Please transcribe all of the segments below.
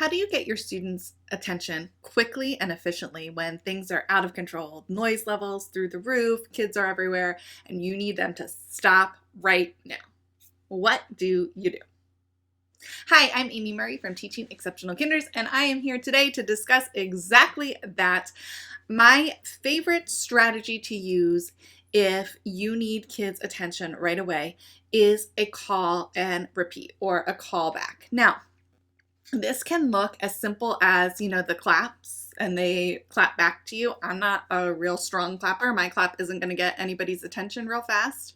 How do you get your students' attention quickly and efficiently when things are out of control, noise levels through the roof, kids are everywhere, and you need them to stop right now? What do you do? Hi, I'm Amy Murray from Teaching Exceptional Kinders, and I am here today to discuss exactly that. My favorite strategy to use if you need kids' attention right away is a call and repeat or a callback. Now, this can look as simple as, the claps and they clap back to you. I'm not a real strong clapper. My clap isn't going to get anybody's attention real fast.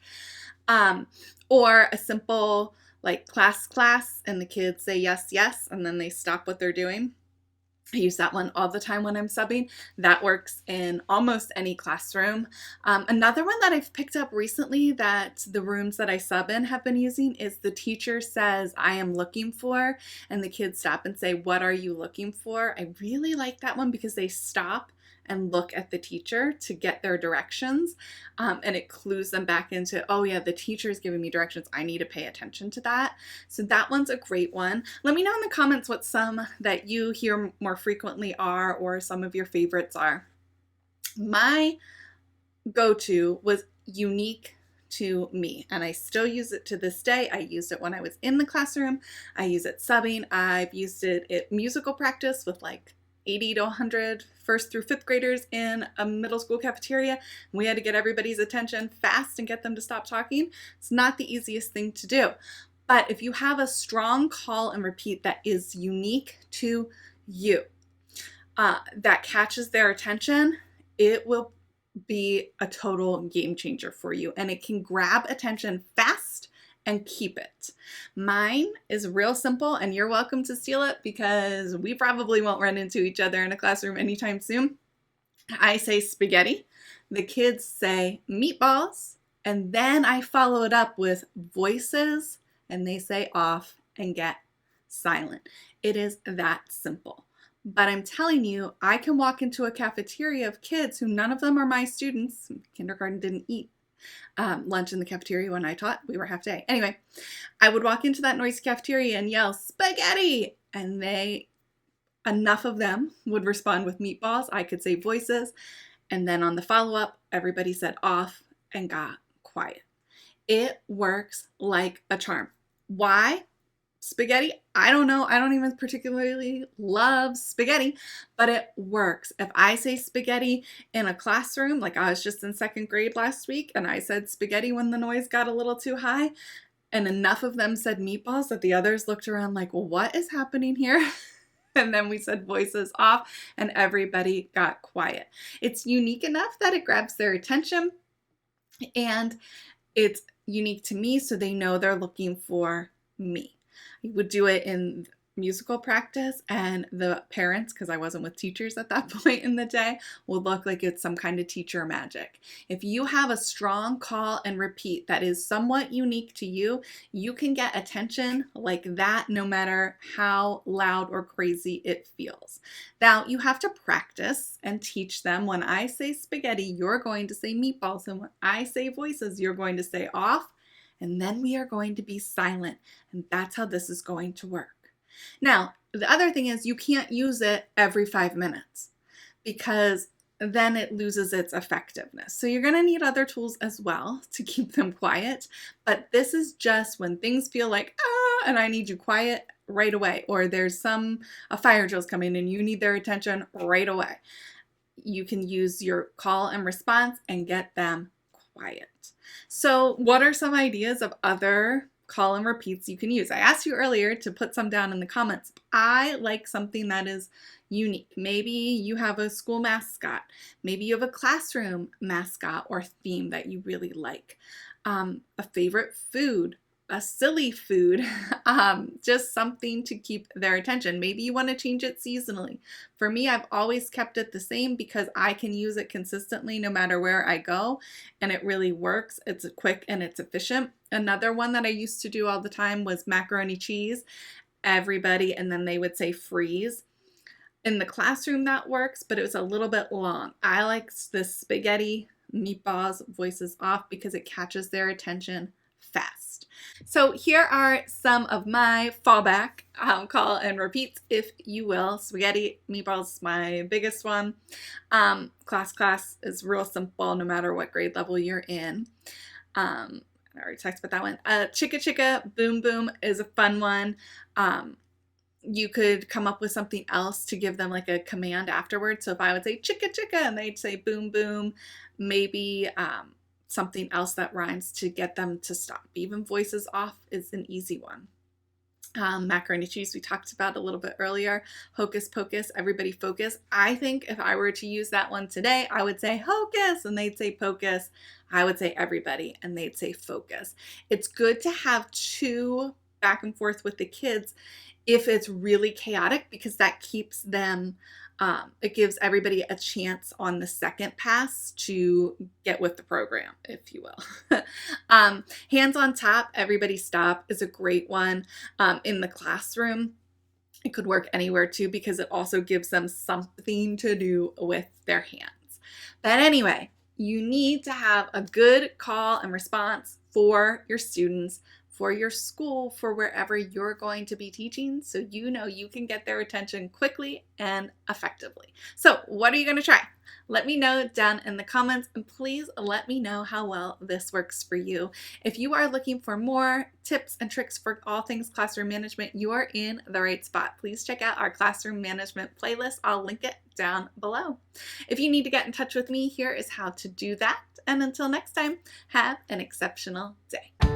Um, or a simple like class, and the kids say yes, yes, and then they stop what they're doing. I use that one all the time when I'm subbing. That works in almost any classroom. Another one that I've picked up recently that the rooms that I sub in have been using is the teacher says, I am looking for, and the kids stop and say, what are you looking for? I really like that one because they stop and look at the teacher to get their directions. And it clues them back into, oh yeah, the teacher is giving me directions. I need to pay attention to that. So that one's a great one. Let me know in the comments what some that you hear more frequently are, or some of your favorites are. My go-to was unique to me, and I still use it to this day. I used it when I was in the classroom. I use it subbing. I've used it at musical practice with like 80 to 100 first through fifth graders in a middle school cafeteria. We had to get everybody's attention fast and get them to stop talking. It's not the easiest thing to do. But if you have a strong call and repeat that is unique to you, that catches their attention, it will be a total game changer for you. And it can grab attention fast and keep it. Mine is real simple, and you're welcome to steal it because we probably won't run into each other in a classroom anytime soon. I say spaghetti, the kids say meatballs, and then I follow it up with voices, and they say off and get silent. It is that simple. But I'm telling you, I can walk into a cafeteria of kids who none of them are my students. Kindergarten didn't eat lunch in the cafeteria when I taught. We were half day. Anyway, I would walk into that noisy cafeteria and yell, spaghetti! And enough of them would respond with meatballs. I could say voices. And then on the follow-up, everybody said off and got quiet. It works like a charm. Why? Spaghetti? I don't know. I don't even particularly love spaghetti, but it works. If I say spaghetti in a classroom, like I was just in second grade last week, and I said spaghetti when the noise got a little too high, and enough of them said meatballs that the others looked around like, well, what is happening here? And then we said voices off, and everybody got quiet. It's unique enough that it grabs their attention, and it's unique to me, so they know they're looking for me. I would do it in musical practice, and the parents, because I wasn't with teachers at that point in the day, would look like it's some kind of teacher magic. If you have a strong call and repeat that is somewhat unique to you, you can get attention like that no matter how loud or crazy it feels. Now, you have to practice and teach them. When I say spaghetti, you're going to say meatballs, and when I say voices, you're going to say off, and then we are going to be silent, and that's how this is going to work. Now, the other thing is you can't use it every 5 minutes because then it loses its effectiveness. So you're going to need other tools as well to keep them quiet, but this is just when things feel like, and I need you quiet right away, or there's a fire drill's coming and you need their attention right away. You can use your call and response and get them quiet. So what are some ideas of other call and repeats you can use? I asked you earlier to put some down in the comments. I like something that is unique. Maybe you have a school mascot. Maybe you have a classroom mascot or theme that you really like. A favorite food, a silly food, just something to keep their attention. Maybe you want to change it seasonally. For me, I've always kept it the same because I can use it consistently no matter where I go, and it really works. It's quick and it's efficient. Another one that I used to do all the time was macaroni cheese. Everybody, and then they would say freeze. In the classroom that works, but it was a little bit long. I like the spaghetti, meatballs, voices off because it catches their attention fast. So here are some of my fallback call and repeats, if you will. Spaghetti meatballs, my biggest one. Class is real simple no matter what grade level you're in. I already talked about that one. Chicka chicka boom boom is a fun one. You could come up with something else to give them like a command afterwards. So if I would say chicka chicka and they'd say boom boom, maybe something else that rhymes to get them to stop. Even voices off is an easy one. Macaroni cheese we talked about a little bit earlier. Hocus pocus, everybody focus. I think if I were to use that one today, I would say hocus and they'd say pocus. I would say everybody and they'd say focus. It's good to have two back and forth with the kids if it's really chaotic, because that keeps them, it gives everybody a chance on the second pass to get with the program, if you will. Hands on top, everybody stop is a great one in the classroom. It could work anywhere too, because it also gives them something to do with their hands. But anyway, you need to have a good call and response for your students, for your school, for wherever you're going to be teaching, so you know you can get their attention quickly and effectively. So what are you going to try? Let me know down in the comments, and please let me know how well this works for you. If you are looking for more tips and tricks for all things classroom management, you are in the right spot. Please check out our classroom management playlist. I'll link it down below. If you need to get in touch with me, here is how to do that. And until next time, have an exceptional day.